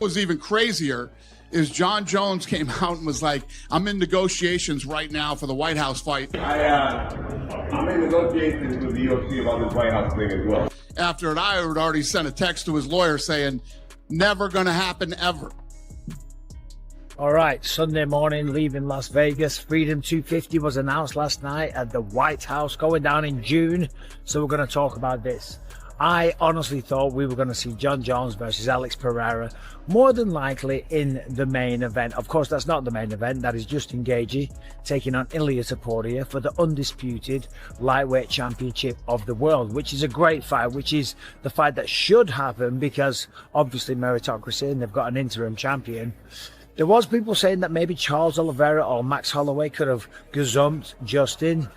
was even crazier is John Jones came out and was like, I'm in negotiations right now for the White House fight. I'm in negotiations with the UFC about this White House thing as well. After I had already sent a text to his lawyer saying, never gonna happen ever. All right, Sunday morning, leaving Las Vegas. Freedom 250 was announced last night at the White House, going down in June. So we're going to talk about this. I honestly thought we were going to see Jon Jones versus Alex Pereira, more than likely in the main event. Of course, that's not the main event. That is Justin Gaethje taking on Ilia Topuria for the undisputed lightweight championship of the world, which is a great fight, which is the fight that should happen because obviously meritocracy and they've got an interim champion. There was people saying that maybe Charles Oliveira or Max Holloway could have gazumped Justin,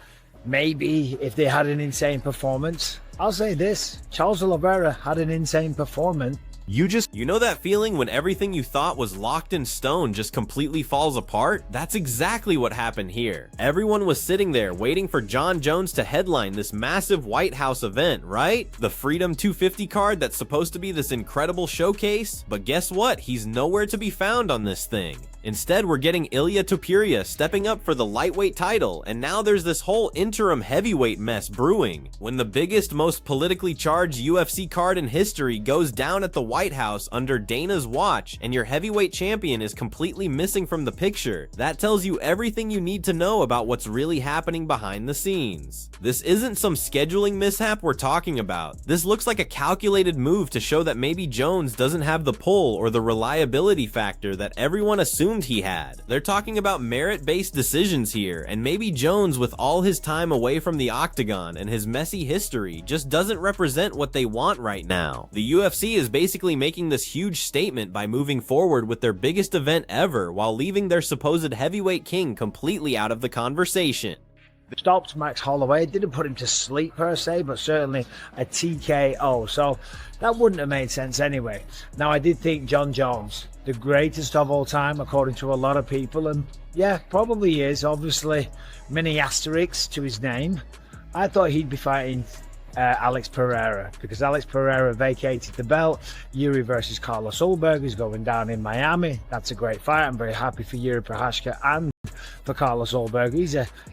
maybe if they had an insane performance. I'll say this, Charles Oliveira had an insane performance. You know that feeling when everything you thought was locked in stone just completely falls apart? That's exactly what happened here. Everyone was sitting there waiting for Jon Jones to headline this massive White House event, right? The Freedom 250 card that's supposed to be this incredible showcase, but guess what? He's nowhere to be found on this thing. Instead, we're getting Ilia Topuria stepping up for the lightweight title, and now there's this whole interim heavyweight mess brewing. When the biggest, most politically charged UFC card in history goes down at the White House under Dana's watch, and your heavyweight champion is completely missing from the picture, that tells you everything you need to know about what's really happening behind the scenes. This isn't some scheduling mishap we're talking about. This looks like a calculated move to show that maybe Jones doesn't have the pull or the reliability factor that everyone assumed he had. They're talking about merit-based decisions here, and maybe Jones, with all his time away from the octagon and his messy history, just doesn't represent what they want right now. The UFC is basically making this huge statement by moving forward with their biggest event ever while leaving their supposed heavyweight king completely out of the conversation. Stopped Max Holloway, didn't put him to sleep per se, but certainly a TKO, so that wouldn't have made sense anyway. Now, I did think Jon Jones, the greatest of all time according to a lot of people, and yeah, probably is, obviously many asterisks to his name. I thought he'd be fighting Alex Pereira because Alex Pereira vacated the belt. Yuri versus Carlos Ulberg is going down in Miami. That's a great fight. I'm very happy for Yuri Prochazka and for Carlos Ulberg.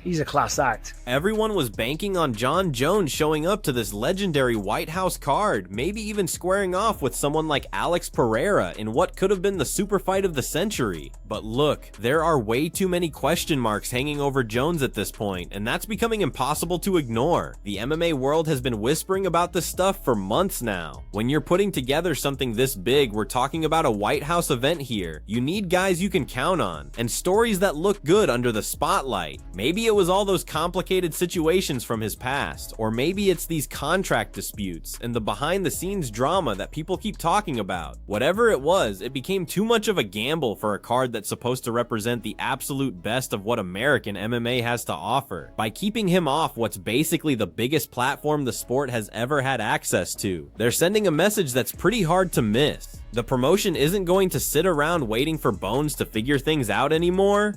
He's a class act. Everyone was banking on Jon Jones showing up to this legendary White House card, maybe even squaring off with someone like Alex Pereira in what could have been the super fight of the century. But look, there are way too many question marks hanging over Jones at this point, and that's becoming impossible to ignore. The MMA world has been whispering about this stuff for months now. When you're putting together something this big, we're talking about a White House event here. You need guys you can count on, and stories that look good under the spotlight. Maybe it was all those complicated situations from his past, or maybe it's these contract disputes and the behind the scenes drama that people keep talking about. Whatever it was, it became too much of a gamble for a card that's supposed to represent the absolute best of what American MMA has to offer. By keeping him off what's basically the biggest platform the sport has ever had access to, they're sending a message that's pretty hard to miss. The promotion isn't going to sit around waiting for Bones to figure things out anymore.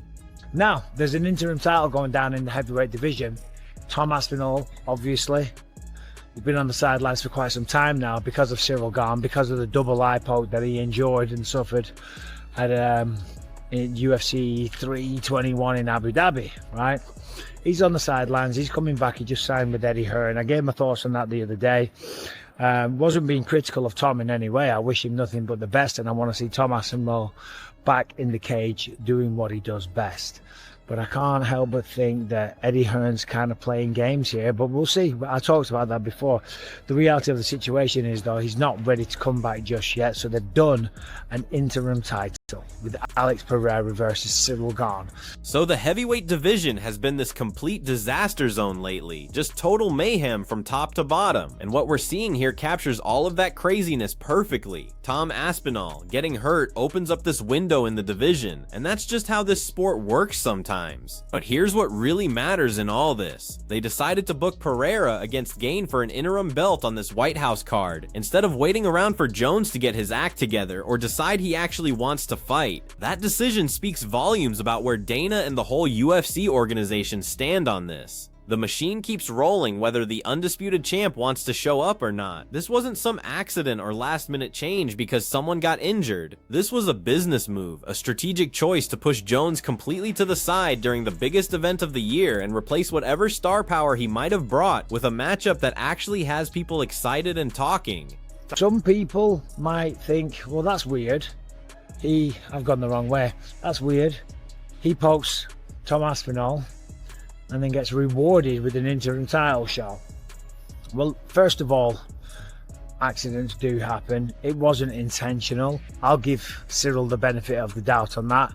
Now, there's an interim title going down in the heavyweight division. Tom Aspinall, obviously, he's been on the sidelines for quite some time now because of Cyril Gane, because of the double eye poke that he enjoyed and suffered at in UFC 321 in Abu Dhabi, right? He's on the sidelines, he's coming back, he just signed with Eddie Hearn. I gave my thoughts on that the other day. Wasn't being critical of Tom in any way. I wish him nothing but the best, and I want to see Tom Aspinall back in the cage doing what he does best. But I can't help but think that Eddie Hearn's kind of playing games here, but we'll see. I talked about that before. The reality of the situation is, though, he's not ready to come back just yet, so they've done an interim title with Alex Pereira versus Cyril Gane. So the heavyweight division has been this complete disaster zone lately, just total mayhem from top to bottom, and what we're seeing here captures all of that craziness perfectly. Tom Aspinall getting hurt opens up this window in the division, and that's just how this sport works sometimes. But here's what really matters in all this. They decided to book Pereira against Gane for an interim belt on this White House card, instead of waiting around for Jones to get his act together or decide he actually wants to fight. That decision speaks volumes about where Dana and the whole UFC organization stand on this. The machine keeps rolling whether the undisputed champ wants to show up or not. This wasn't some accident or last-minute change because someone got injured. This was a business move, a strategic choice to push Jones completely to the side during the biggest event of the year and replace whatever star power he might have brought with a matchup that actually has people excited and talking. Some people might think, well, that's weird. I've gone the wrong way. That's weird. He pokes Tom Aspinall and then gets rewarded with an interim title shot. Well, first of all, accidents do happen. It wasn't intentional. I'll give Cyril the benefit of the doubt on that.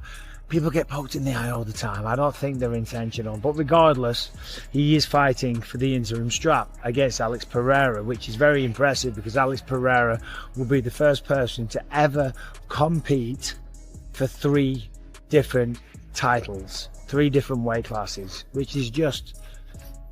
People get poked in the eye all the time. I don't think they're intentional. But regardless, he is fighting for the interim strap against Alex Pereira, which is very impressive because Alex Pereira will be the first person to ever compete for 3 different titles, 3 different weight classes, which is just,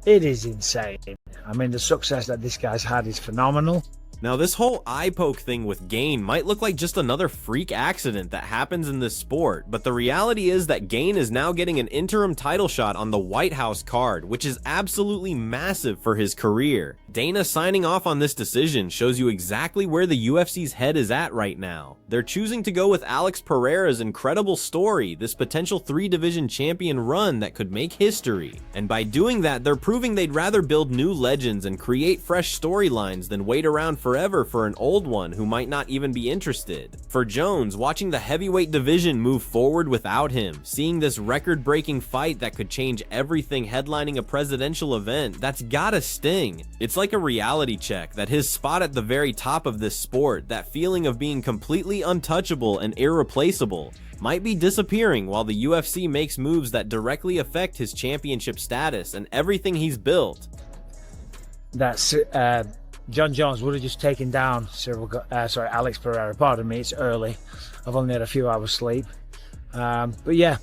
it is insane. I mean, the success that this guy's had is phenomenal. Now, this whole eye poke thing with Gane might look like just another freak accident that happens in this sport, but the reality is that Gane is now getting an interim title shot on the White House card, which is absolutely massive for his career. Dana signing off on this decision shows you exactly where the UFC's head is at right now. They're choosing to go with Alex Pereira's incredible story, this potential 3-division champion run that could make history. And by doing that, they're proving they'd rather build new legends and create fresh storylines than wait around forever for an old one who might not even be interested. For Jones, watching the heavyweight division move forward without him, seeing this record-breaking fight that could change everything headlining a presidential event, that's gotta sting. It's like a reality check that his spot at the very top of this sport, that feeling of being completely untouchable and irreplaceable, might be disappearing while the UFC makes moves that directly affect his championship status and everything he's built. That's John Jones would have just taken down Alex Pereira. Pardon me, it's early. I've only had a few hours sleep. But yeah,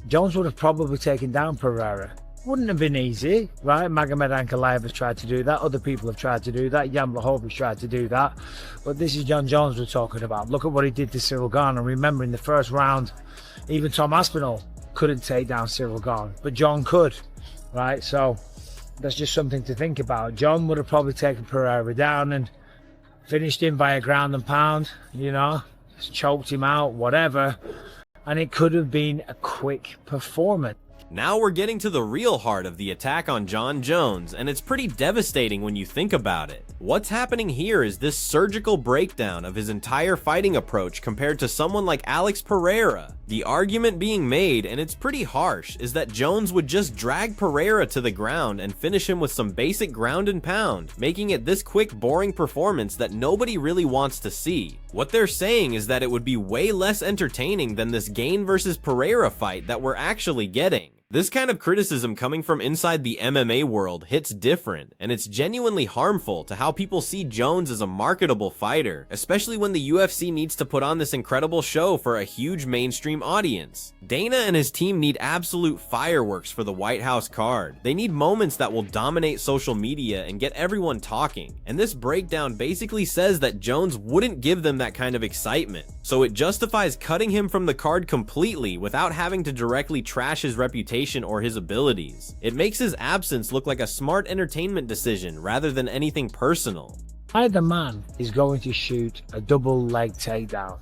Jones would have probably taken down Pereira. Wouldn't have been easy, right? Magomed Ankalaev has tried to do that. Other people have tried to do that. Jan Blachowicz tried to do that. But this is John Jones we're talking about. Look at what he did to Cyril Gane. And remember, in the first round, even Tom Aspinall couldn't take down Cyril Gane. But John could, right? So that's just something to think about. John would have probably taken Pereira down and finished him by a ground and pound, you know, choked him out, whatever. And it could have been a quick performance. Now we're getting to the real heart of the attack on John Jones, and it's pretty devastating when you think about it. What's happening here is this surgical breakdown of his entire fighting approach compared to someone like Alex Pereira. The argument being made, and it's pretty harsh, is that Jones would just drag Pereira to the ground and finish him with some basic ground and pound, making it this quick, boring performance that nobody really wants to see. What they're saying is that it would be way less entertaining than this Gane versus Pereira fight that we're actually getting. This kind of criticism coming from inside the MMA world hits different, and it's genuinely harmful to how people see Jones as a marketable fighter, especially when the UFC needs to put on this incredible show for a huge mainstream audience. Dana and his team need absolute fireworks for the White House card. They need moments that will dominate social media and get everyone talking, and this breakdown basically says that Jones wouldn't give them that kind of excitement, so it justifies cutting him from the card completely without having to directly trash his reputation or his abilities. It makes his absence look like a smart entertainment decision rather than anything personal. Either man is going to shoot a double leg takedown.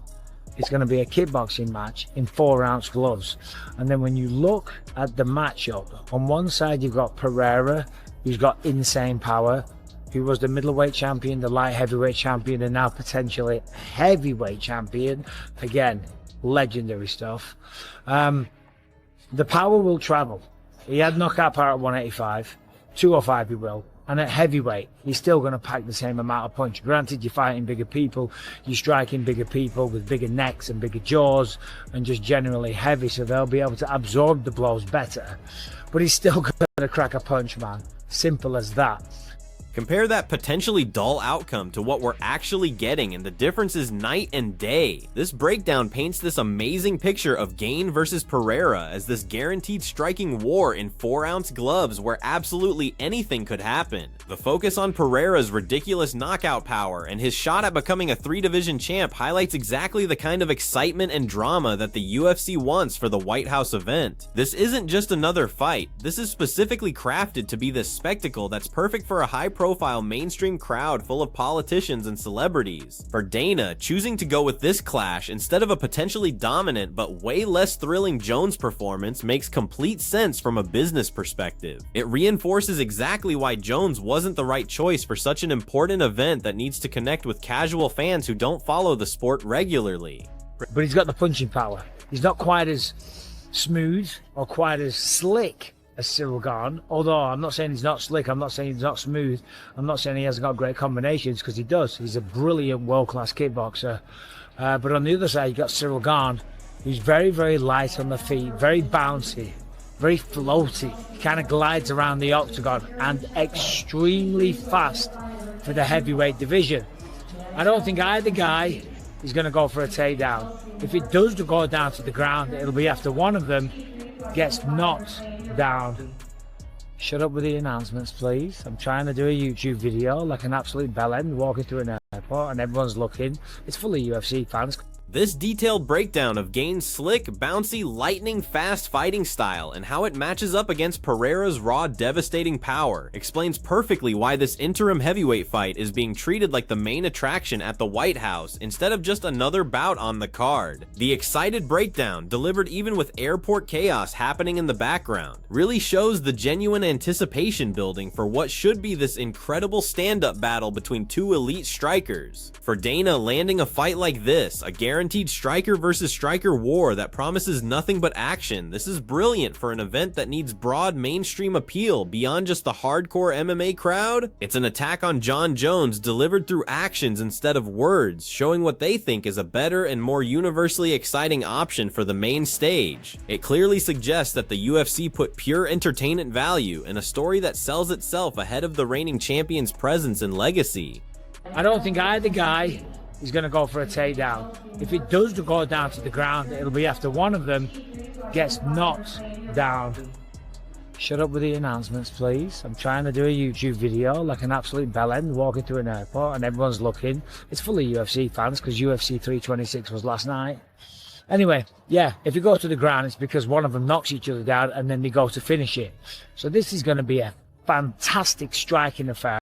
It's going to be a kickboxing match in 4-ounce gloves. And then when you look at the matchup, on one side you've got Pereira, who's got insane power, who was the middleweight champion, the light heavyweight champion, and now potentially heavyweight champion. Again, legendary stuff. The power will travel. He had knockout power at 185, 205 he will, and at heavyweight, he's still going to pack the same amount of punch. Granted, you're fighting bigger people, you're striking bigger people with bigger necks and bigger jaws, and just generally heavy, so they'll be able to absorb the blows better. But he's still going to crack a punch, man. Simple as that. Compare that potentially dull outcome to what we're actually getting, and the difference is night and day. This breakdown paints this amazing picture of Gane versus Pereira as this guaranteed striking war in 4-ounce gloves where absolutely anything could happen. The focus on Pereira's ridiculous knockout power and his shot at becoming a 3-division champ highlights exactly the kind of excitement and drama that the UFC wants for the White House event. This isn't just another fight, this is specifically crafted to be this spectacle that's perfect for a high-profile mainstream crowd full of politicians and celebrities. For Dana, choosing to go with this clash instead of a potentially dominant but way less thrilling Jones performance makes complete sense from a business perspective. It reinforces exactly why Jones wasn't the right choice for such an important event that needs to connect with casual fans who don't follow the sport regularly. But he's got the punching power. He's not quite as smooth or quite as slick as Ciryl Gane, although I'm not saying he's not slick, I'm not saying he's not smooth, I'm not saying he hasn't got great combinations, because he does. He's a brilliant world-class kickboxer. But on the other side, you've got Ciryl Gane, who's very, very light on the feet, very bouncy, very floaty. He kind of glides around the octagon and extremely fast for the heavyweight division. I don't think either guy is going to go for a takedown. If it does go down to the ground, it'll be after one of them gets knocked down. Shut up with the announcements, please. I'm trying to do a YouTube video like an absolute bellend walking through an airport and everyone's looking. It's full of UFC fans. This detailed breakdown of Gane's slick, bouncy, lightning fast fighting style and how it matches up against Pereira's raw, devastating power explains perfectly why this interim heavyweight fight is being treated like the main attraction at the White House instead of just another bout on the card. The excited breakdown, delivered even with airport chaos happening in the background, really shows the genuine anticipation building for what should be this incredible stand-up battle between two elite strikers. For Dana, landing a fight like this, a guaranteed striker versus striker war that promises nothing but action. This is brilliant for an event that needs broad mainstream appeal beyond just the hardcore MMA crowd. It's an attack on Jon Jones delivered through actions instead of words, showing what they think is a better and more universally exciting option for the main stage. It clearly suggests that the UFC put pure entertainment value in a story that sells itself ahead of the reigning champion's presence and legacy. I don't think either guy is going to go for a takedown. If it does go down to the ground, it'll be after one of them gets knocked down. Shut up with the announcements, please. I'm trying to do a YouTube video like an absolute bellend walking through an airport and everyone's looking. It's full of UFC fans because UFC 326 was last night. Anyway, yeah, if you go to the ground, it's because one of them knocks each other down and then they go to finish it. So this is going to be a fantastic striking affair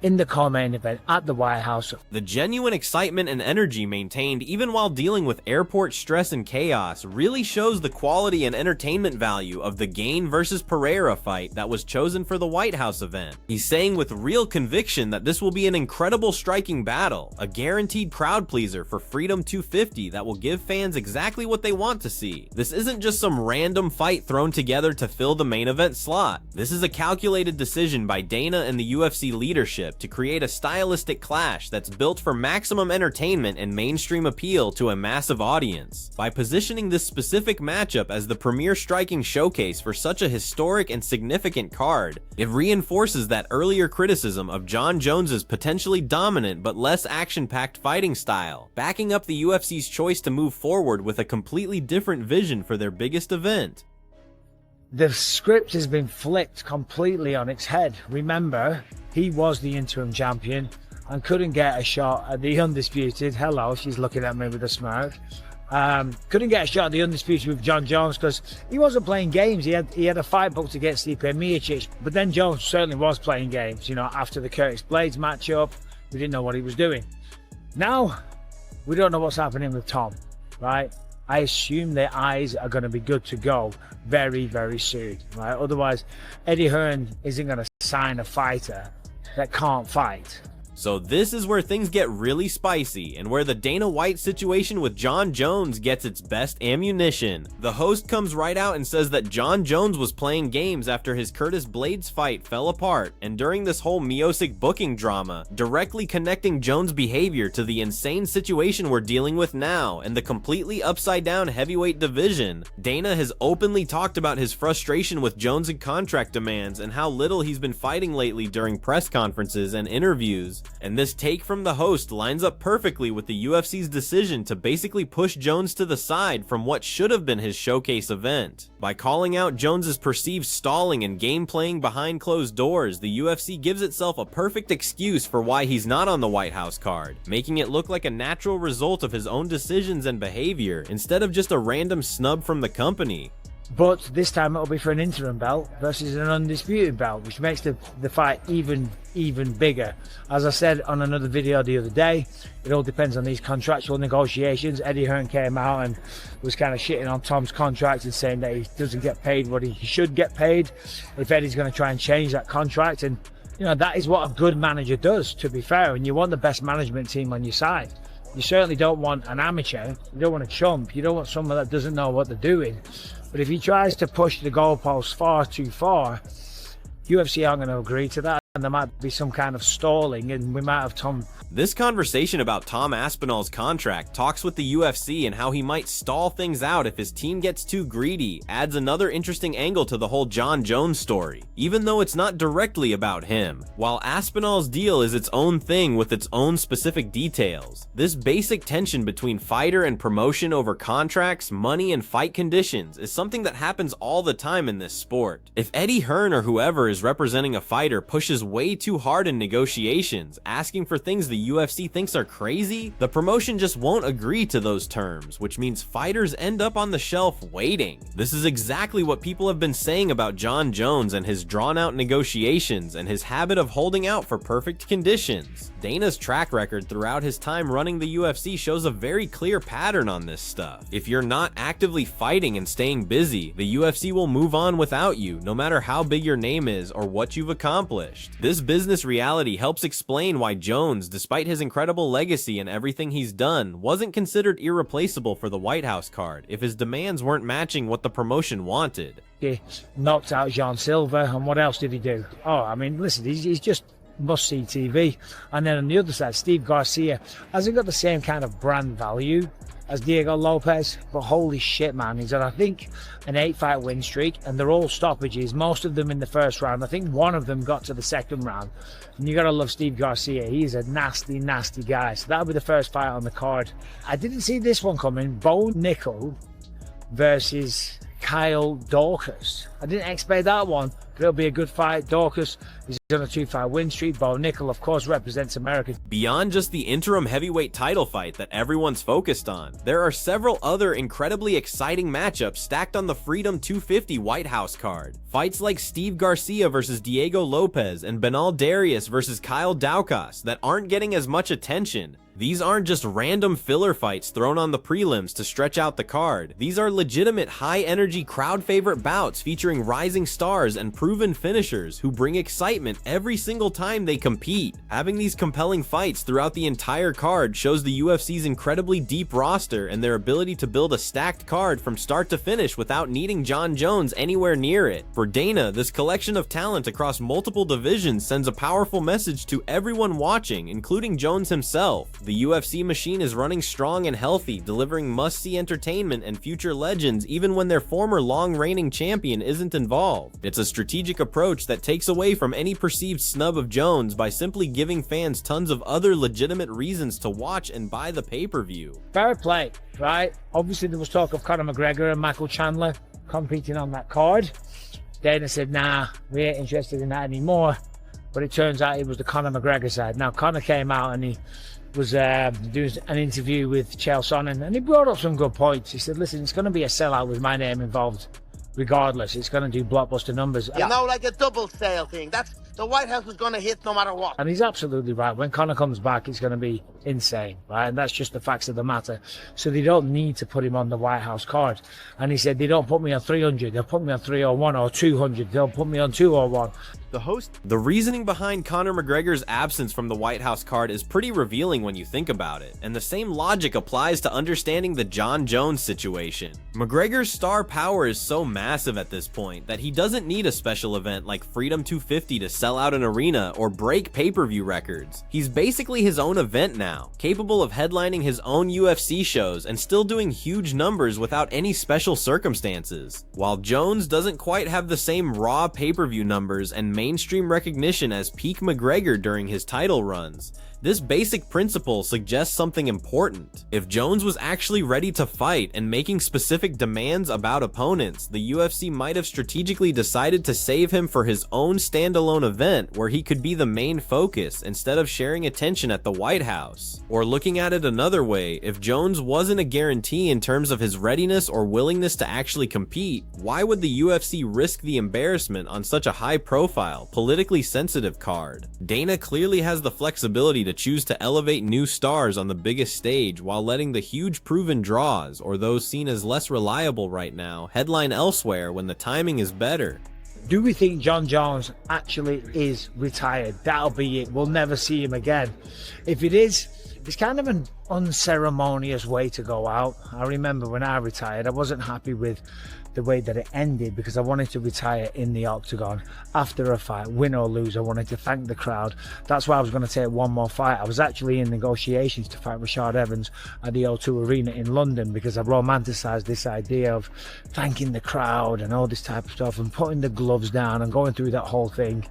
in the co-main event at the White House. The genuine excitement and energy maintained even while dealing with airport stress and chaos really shows the quality and entertainment value of the Gane versus Pereira fight that was chosen for the White House event. He's saying with real conviction that this will be an incredible striking battle, a guaranteed crowd pleaser for Freedom 250 that will give fans exactly what they want to see. This isn't just some random fight thrown together to fill the main event slot. This is a calculated decision by Dana and the UFC leadership to create a stylistic clash that's built for maximum entertainment and mainstream appeal to a massive audience. By positioning this specific matchup as the premier striking showcase for such a historic and significant card, it reinforces that earlier criticism of Jon Jones's potentially dominant but less action-packed fighting style, backing up the UFC's choice to move forward with a completely different vision for their biggest event. The script has been flipped completely on its head. Remember, he was the interim champion and couldn't get a shot at the undisputed. Hello, she's looking at me with a smirk. Couldn't get a shot at the undisputed with Jon Jones because he wasn't playing games. He had a fight booked against Stipe Miocic, but then Jones certainly was playing games. You know, after the Curtis Blades matchup, we didn't know what he was doing. Now, we don't know what's happening with Tom, right? I assume their eyes are going to be good to go very, very soon, right? Otherwise, Eddie Hearn isn't going to sign a fighter that can't fight. So this is where things get really spicy and where the Dana White situation with Jon Jones gets its best ammunition. The host comes right out and says that Jon Jones was playing games after his Curtis Blades fight fell apart, and during this whole Miocic booking drama, directly connecting Jones' behavior to the insane situation we're dealing with now and the completely upside down heavyweight division. Dana has openly talked about his frustration with Jones and contract demands and how little he's been fighting lately during press conferences and interviews. And this take from the host lines up perfectly with the UFC's decision to basically push Jones to the side from what should have been his showcase event. By calling out Jones's perceived stalling and game playing behind closed doors, the UFC gives itself a perfect excuse for why he's not on the White House card, making it look like a natural result of his own decisions and behavior instead of just a random snub from the company. But this time it'll be for an interim belt versus an undisputed belt, which makes the fight even bigger. As I said on another video the other day, it all depends on these contractual negotiations. Eddie Hearn came out and was kind of shitting on Tom's contract and saying that he doesn't get paid what he should get paid if Eddie's going to try and change that contract. And you know, that is what a good manager does, to be fair, and you want the best management team on your side. You certainly don't want an amateur, you don't want a chump, you don't want someone that doesn't know what they're doing. But if he tries to push the goalposts far too far, UFC aren't going to agree to that, and there might be some kind of stalling, and we might have Tom. This conversation about Tom Aspinall's contract talks with the UFC and how he might stall things out if his team gets too greedy, adds another interesting angle to the whole Jon Jones story, even though it's not directly about him. While Aspinall's deal is its own thing with its own specific details, this basic tension between fighter and promotion over contracts, money, and fight conditions is something that happens all the time in this sport. If Eddie Hearn or whoever is representing a fighter pushes way too hard in negotiations, asking for things the UFC thinks are crazy, the promotion just won't agree to those terms, which means fighters end up on the shelf waiting. This is exactly what people have been saying about Jon Jones and his drawn-out negotiations and his habit of holding out for perfect conditions. Dana's track record throughout his time running the UFC shows a very clear pattern on this stuff. If you're not actively fighting and staying busy, the UFC will move on without you, no matter how big your name is or what you've accomplished. This business reality helps explain why Jones, despite his incredible legacy and everything he's done, wasn't considered irreplaceable for the White House card if his demands weren't matching what the promotion wanted. He knocked out Jean Silva, and what else did he do? Oh, I mean, listen, he's just must-see TV. And then on the other side, Steve Garcia hasn't got the same kind of brand value as Diego Lopez, but holy shit, man, he's on, I think, an 8-fight win streak, and they're all stoppages, most of them in the first round. I think one of them got to the second round, and you gotta love Steve Garcia. He's a nasty guy. So that'll be the first fight on the card. I didn't see this one coming. Bo Nickel versus Kyle Daukaus. I didn't expect that one, but it'll be a good fight. Daukaus is on a 2-fight win streak. Bo Nickel, of course, represents America. Beyond just the interim heavyweight title fight that everyone's focused on, there are several other incredibly exciting matchups stacked on the Freedom 250 White House card. Fights like Steve Garcia versus Diego Lopez and Benal Darius versus Kyle Daukaus that aren't getting as much attention. These aren't just random filler fights thrown on the prelims to stretch out the card. These are legitimate high-energy crowd favorite bouts featuring rising stars and proven finishers who bring excitement every single time they compete. Having these compelling fights throughout the entire card shows the UFC's incredibly deep roster and their ability to build a stacked card from start to finish without needing Jon Jones anywhere near it. For Dana, this collection of talent across multiple divisions sends a powerful message to everyone watching, including Jones himself. The UFC machine is running strong and healthy, delivering must-see entertainment and future legends even when their former long-reigning champion isn't involved. It's a strategic approach that takes away from any perceived snub of Jones by simply giving fans tons of other legitimate reasons to watch and buy the pay-per-view. Fair play, right? Obviously there was talk of Conor McGregor and Michael Chandler competing on that card. Dana said, nah, we ain't interested in that anymore. But it turns out it was the Conor McGregor side. Now, Conor came out and he was doing an interview with Chael Sonnen, and he brought up some good points. He said, listen, it's going to be a sellout with my name involved regardless. It's going to do blockbuster numbers. You know, like a double sale thing. That's the White House is going to hit no matter what. And he's absolutely right. When Conor comes back, it's going to be insane, right? And that's just the facts of the matter. So they don't need to put him on the White House card. And he said, they don't put me on 300. They'll put me on 301 or 200. They'll put me on 201. The host. The reasoning behind Conor McGregor's absence from the White House card is pretty revealing when you think about it, and the same logic applies to understanding the Jon Jones situation. McGregor's star power is so massive at this point that he doesn't need a special event like Freedom 250 to sell out an arena or break pay-per-view records. He's basically his own event now, capable of headlining his own UFC shows and still doing huge numbers without any special circumstances. While Jones doesn't quite have the same raw pay-per-view numbers and mainstream recognition as peak McGregor during his title runs, this basic principle suggests something important. If Jones was actually ready to fight and making specific demands about opponents, the UFC might have strategically decided to save him for his own standalone event where he could be the main focus instead of sharing attention at the White House. Or looking at it another way, if Jones wasn't a guarantee in terms of his readiness or willingness to actually compete, why would the UFC risk the embarrassment on such a high-profile, politically sensitive card? Dana clearly has the flexibility to choose to elevate new stars on the biggest stage while letting the huge proven draws, or those seen as less reliable right now, headline elsewhere when the timing is better. Do we think Jon Jones actually is retired? That'll be it. We'll never see him again. If it is, it's kind of an unceremonious way to go out. I remember when I retired, I wasn't happy with the way that it ended because I wanted to retire in the octagon after a fight, win or lose. I wanted to thank the crowd. That's why I was going to take one more fight. I was actually in negotiations to fight Rashad Evans at the O2 Arena in London because I romanticized this idea of thanking the crowd and all this type of stuff and putting the gloves down and going through that whole thing.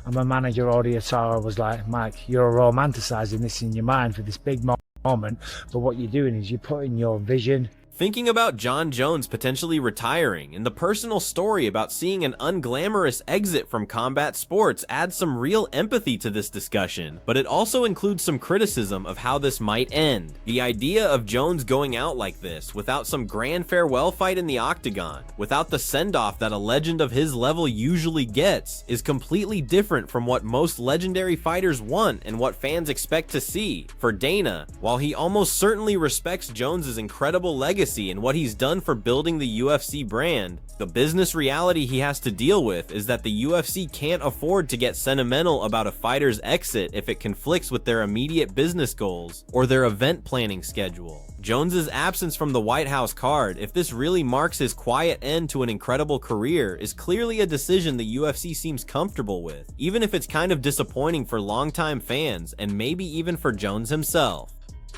And my manager, Odi Atara, was like, Mike, you're romanticizing this in your mind for this big moment, but what you're doing is you're putting your vision. Thinking about Jon Jones potentially retiring and the personal story about seeing an unglamorous exit from combat sports adds some real empathy to this discussion, but it also includes some criticism of how this might end. The idea of Jones going out like this, without some grand farewell fight in the octagon, without the send-off that a legend of his level usually gets, is completely different from what most legendary fighters want and what fans expect to see. For Dana, while he almost certainly respects Jones's incredible legacy and what he's done for building the UFC brand, the business reality he has to deal with is that the UFC can't afford to get sentimental about a fighter's exit if it conflicts with their immediate business goals or their event planning schedule. Jones's absence from the White House card, if this really marks his quiet end to an incredible career, is clearly a decision the UFC seems comfortable with, even if it's kind of disappointing for longtime fans and maybe even for Jones himself.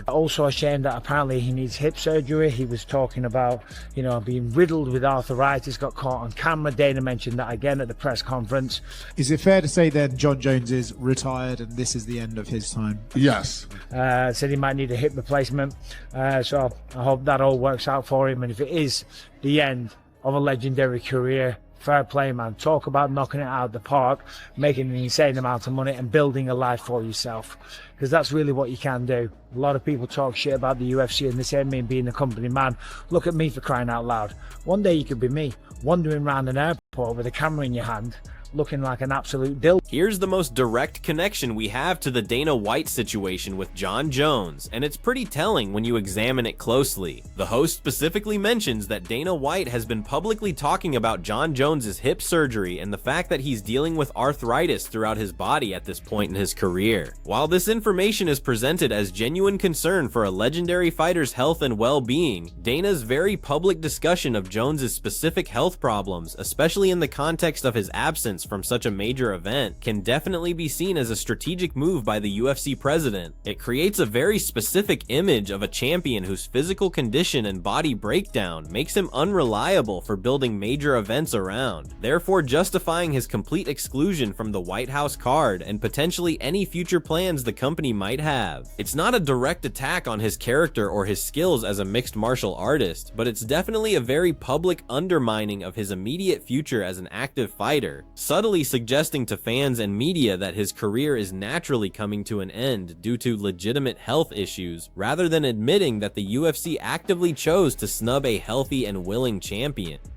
Also ashamed that apparently he needs hip surgery. He was talking about, being riddled with arthritis, got caught on camera. Dana mentioned that again at the press conference. Is it fair to say then Jon Jones is retired and this is the end of his time? Yes. Said he might need a hip replacement. So I hope that all works out for him. And if it is the end of a legendary career, fair play, man. Talk about knocking it out of the park, making an insane amount of money and building a life for yourself, because that's really what you can do. A lot of people talk shit about the UFC and they say me being a company man. Look at me, for crying out loud. One day you could be me, wandering around an airport with a camera in your hand, looking like an absolute dill. Here's the most direct connection we have to the Dana White situation with Jon Jones, and it's pretty telling when you examine it closely. The host specifically mentions that Dana White has been publicly talking about Jon Jones's hip surgery and the fact that he's dealing with arthritis throughout his body at this point in his career. While this information is presented as genuine concern for a legendary fighter's health and well-being, Dana's very public discussion of Jones's specific health problems, especially in the context of his absence from such a major event, can definitely be seen as a strategic move by the UFC president. It creates a very specific image of a champion whose physical condition and body breakdown makes him unreliable for building major events around, therefore justifying his complete exclusion from the White House card and potentially any future plans the company might have. It's not a direct attack on his character or his skills as a mixed martial artist, but it's definitely a very public undermining of his immediate future as an active fighter, subtly suggesting to fans and media that his career is naturally coming to an end due to legitimate health issues, rather than admitting that the UFC actively chose to snub a healthy and willing champion.